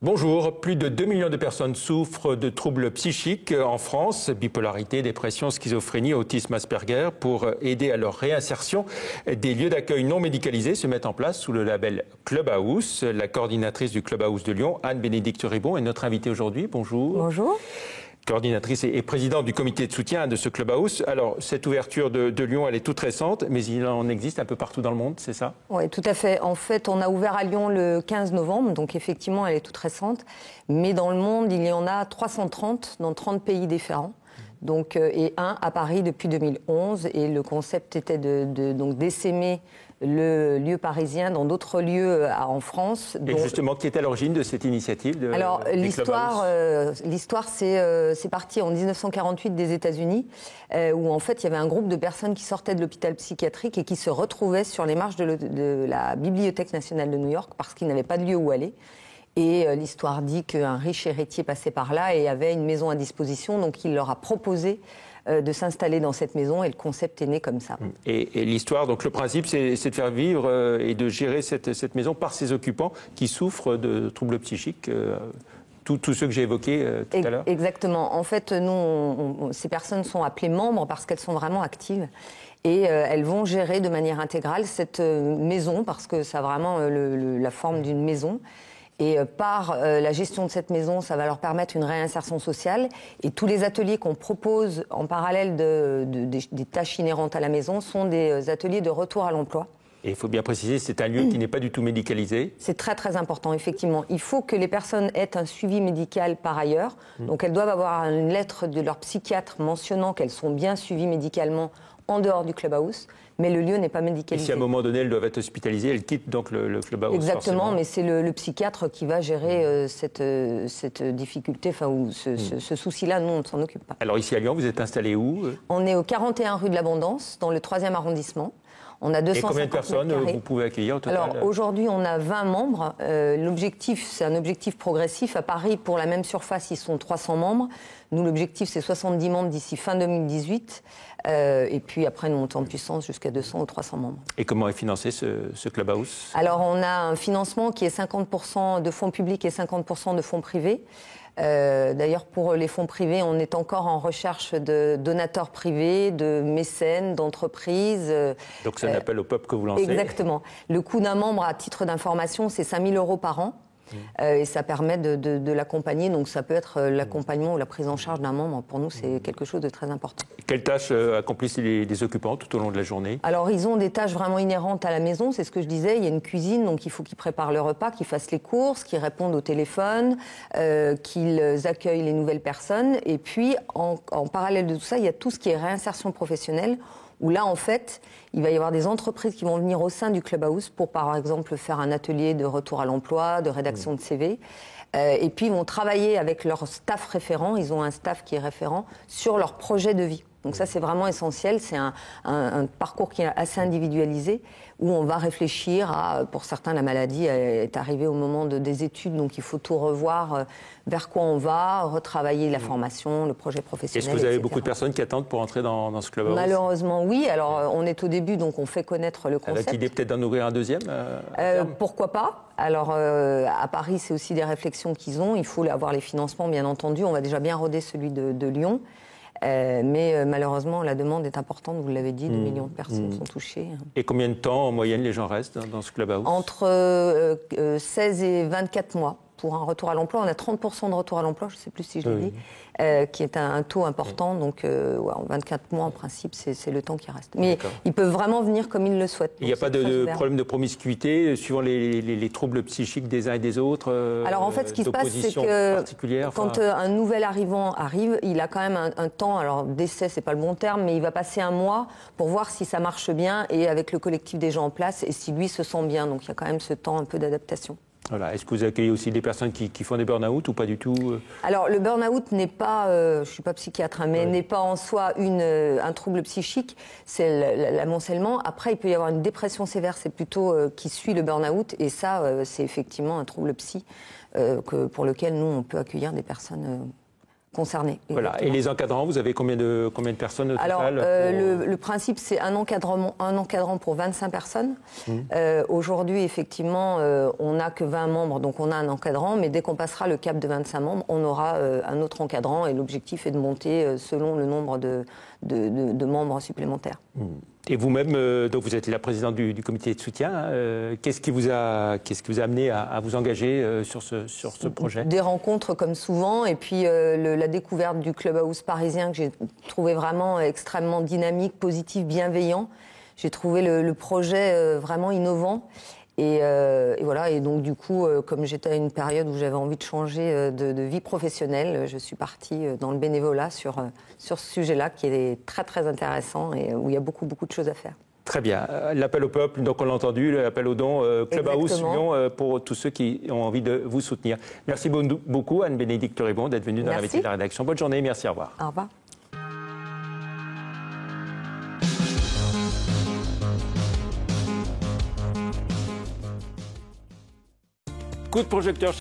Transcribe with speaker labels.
Speaker 1: Bonjour, plus de 2 millions de personnes souffrent de troubles psychiques en France, bipolarité, dépression, schizophrénie, autisme Asperger. Pour aider à leur réinsertion, des lieux d'accueil non médicalisés se mettent en place sous le label Clubhouse. La coordinatrice du Clubhouse de Lyon, Anne-Bénédicte Ribon, est notre invitée aujourd'hui. Bonjour.
Speaker 2: Bonjour.
Speaker 1: Coordinatrice et présidente du comité de soutien de ce Clubhouse. Alors, cette ouverture de Lyon, elle est toute récente, mais il en existe un peu partout dans le monde, c'est ça?
Speaker 2: Oui, tout à fait. En fait, on a ouvert à Lyon le 15 novembre, donc effectivement, elle est toute récente. Mais dans le monde, il y en a 330 dans 30 pays différents. Donc, et un à Paris depuis 2011. Et le concept était donc d'essaimer le lieu parisien dans d'autres lieux en France.
Speaker 1: Et justement, qui est à l'origine de cette initiative
Speaker 2: Alors, l'histoire, c'est parti en 1948 des États-Unis, où en fait, il y avait un groupe de personnes qui sortaient de l'hôpital psychiatrique et qui se retrouvaient sur les marches de la Bibliothèque nationale de New York parce qu'ils n'avaient pas de lieu où aller. Et l'histoire dit qu'un riche héritier passait par là et avait une maison à disposition, donc il leur a proposé de s'installer dans cette maison et le concept est né comme ça.
Speaker 1: Et l'histoire, donc le principe, c'est de faire vivre et de gérer cette maison par ses occupants qui souffrent de troubles psychiques, tous ceux que j'ai évoqués tout à l'heure.
Speaker 2: Exactement. En fait, nous, ces personnes sont appelées membres parce qu'elles sont vraiment actives. Et elles vont gérer de manière intégrale cette maison parce que ça a vraiment la forme d'une maison. Et par la gestion de cette maison, ça va leur permettre une réinsertion sociale. Et tous les ateliers qu'on propose en parallèle des tâches inhérentes à la maison sont des ateliers de retour à l'emploi.
Speaker 1: Et il faut bien préciser, c'est un lieu qui n'est pas du tout médicalisé.
Speaker 2: C'est très très important, effectivement. Il faut que les personnes aient un suivi médical par ailleurs. Donc elles doivent avoir une lettre de leur psychiatre mentionnant qu'elles sont bien suivies médicalement en dehors du Clubhouse. Mais le lieu n'est pas médicalisé.
Speaker 1: Et si à un moment donné, elles doivent être hospitalisées, elles quittent donc le Clubhouse.
Speaker 2: Exactement,
Speaker 1: forcément.
Speaker 2: Mais c'est le psychiatre qui va gérer cette difficulté, ou ce souci-là. Nous, on ne s'en occupe pas.
Speaker 1: Alors ici à Lyon, vous êtes installé où?
Speaker 2: On est au 41 rue de l'Abondance, dans le 3e arrondissement. On a 250
Speaker 1: Et combien de personnes vous pouvez accueillir au total?
Speaker 2: Alors aujourd'hui, on a 20 membres. L'objectif, c'est un objectif progressif. À Paris, pour la même surface, ils sont 300 membres. Nous, l'objectif, c'est 70 membres d'ici fin 2018. Et puis après, une montée en puissance jusqu'à 200 ou 300 membres.
Speaker 1: Et comment est financé ce Clubhouse?
Speaker 2: Alors, on a un financement qui est 50% de fonds publics et 50% de fonds privés. D'ailleurs, pour les fonds privés, on est encore en recherche de donateurs privés, de mécènes, d'entreprises.
Speaker 1: Donc c'est un appel au peuple que vous lancez?
Speaker 2: Exactement. Le coût d'un membre, à titre d'information, c'est 5 000 € par an. Et ça permet de l'accompagner. Donc ça peut être l'accompagnement ou la prise en charge d'un membre. Pour nous, c'est quelque chose de très important.
Speaker 1: Quelles tâches accomplissent les occupants tout au long de la journée?
Speaker 2: Alors, ils ont des tâches vraiment inhérentes à la maison. C'est ce que je disais. Il y a une cuisine, donc il faut qu'ils préparent le repas, qu'ils fassent les courses, qu'ils répondent au téléphone, qu'ils accueillent les nouvelles personnes. Et puis, en parallèle de tout ça, il y a tout ce qui est réinsertion professionnelle, où là, en fait, il va y avoir des entreprises qui vont venir au sein du Clubhouse pour, par exemple, faire un atelier de retour à l'emploi, de rédaction de CV. Et puis, ils vont travailler avec leur staff référent. Ils ont un staff qui est référent sur leur projet de vie. Donc ça, c'est vraiment essentiel. C'est un parcours qui est assez individualisé, où on va réfléchir à, pour certains, la maladie est arrivée au moment des études, donc il faut tout revoir, vers quoi on va, retravailler la formation, le projet professionnel,
Speaker 1: Est-ce que vous avez
Speaker 2: etc.
Speaker 1: beaucoup de personnes qui attendent pour entrer dans ce Clubhouse?
Speaker 2: Malheureusement, oui. Alors, on est au début, donc on fait connaître le concept.
Speaker 1: Avec l'idée peut-être d'en ouvrir un deuxième
Speaker 2: pourquoi pas? Alors, à Paris, c'est aussi des réflexions qu'ils ont. Il faut avoir les financements, bien entendu. On va déjà bien roder celui de Lyon. Mais malheureusement, la demande est importante, vous l'avez dit, 2 millions de personnes sont touchées.
Speaker 1: Et combien de temps, en moyenne, les gens restent dans ce Clubhouse?
Speaker 2: Entre 16 et 24 mois. Pour un retour à l'emploi, on a 30% de retour à l'emploi, je ne sais plus si je l'ai dit, qui est un taux important. Donc, en 24 mois, en principe, c'est le temps qui reste. Mais ils peuvent vraiment venir comme ils le souhaitent.
Speaker 1: Il n'y a pas de problème de promiscuité suivant les troubles psychiques des uns et des autres?
Speaker 2: Alors, en fait, ce qui se passe, c'est que quand un nouvel arrivant arrive, il a quand même un temps, alors d'essai, c'est pas le bon terme, mais il va passer un mois pour voir si ça marche bien et avec le collectif des gens en place et si lui se sent bien. Donc, il y a quand même ce temps un peu d'adaptation.
Speaker 1: Voilà. Est-ce que vous accueillez aussi des personnes qui font des burn-out ou pas du tout?
Speaker 2: Alors, le burn-out n'est pas, je ne suis pas psychiatre, mais n'est pas en soi un trouble psychique, c'est l'amoncellement. Après, il peut y avoir une dépression sévère, c'est plutôt qui suit le burn-out, et ça, c'est effectivement un trouble psy pour lequel nous, on peut accueillir des personnes concernés.
Speaker 1: Voilà.
Speaker 2: Exactement.
Speaker 1: Et les encadrants, vous avez combien de personnes au
Speaker 2: Alors,
Speaker 1: total
Speaker 2: le principe, c'est un encadrant pour 25 personnes. Aujourd'hui, effectivement, on n'a que 20 membres, donc on a un encadrant, mais dès qu'on passera le cap de 25 membres, on aura un autre encadrant, et l'objectif est de monter selon le nombre de membres supplémentaires.
Speaker 1: Et vous-même, donc vous êtes la présidente du comité de soutien. Qu'est-ce qui vous a amené à vous engager sur ce projet ?
Speaker 2: Des rencontres comme souvent, et puis la découverte du Clubhouse parisien que j'ai trouvé vraiment extrêmement dynamique, positif, bienveillant. J'ai trouvé le projet vraiment innovant. Et voilà, et donc du coup, comme j'étais à une période où j'avais envie de changer de vie professionnelle, je suis partie dans le bénévolat sur ce sujet-là qui est très très intéressant et où il y a beaucoup de choses à faire.
Speaker 1: Très bien. L'appel au peuple, donc on l'a entendu, l'appel aux dons, Clubhouse Lyon, pour tous ceux qui ont envie de vous soutenir. Merci beaucoup Anne-Bénédicte Ribon d'être venue dans l'invité de la rédaction. Bonne journée, merci, au revoir.
Speaker 2: Au revoir.
Speaker 1: Coup de projecteur.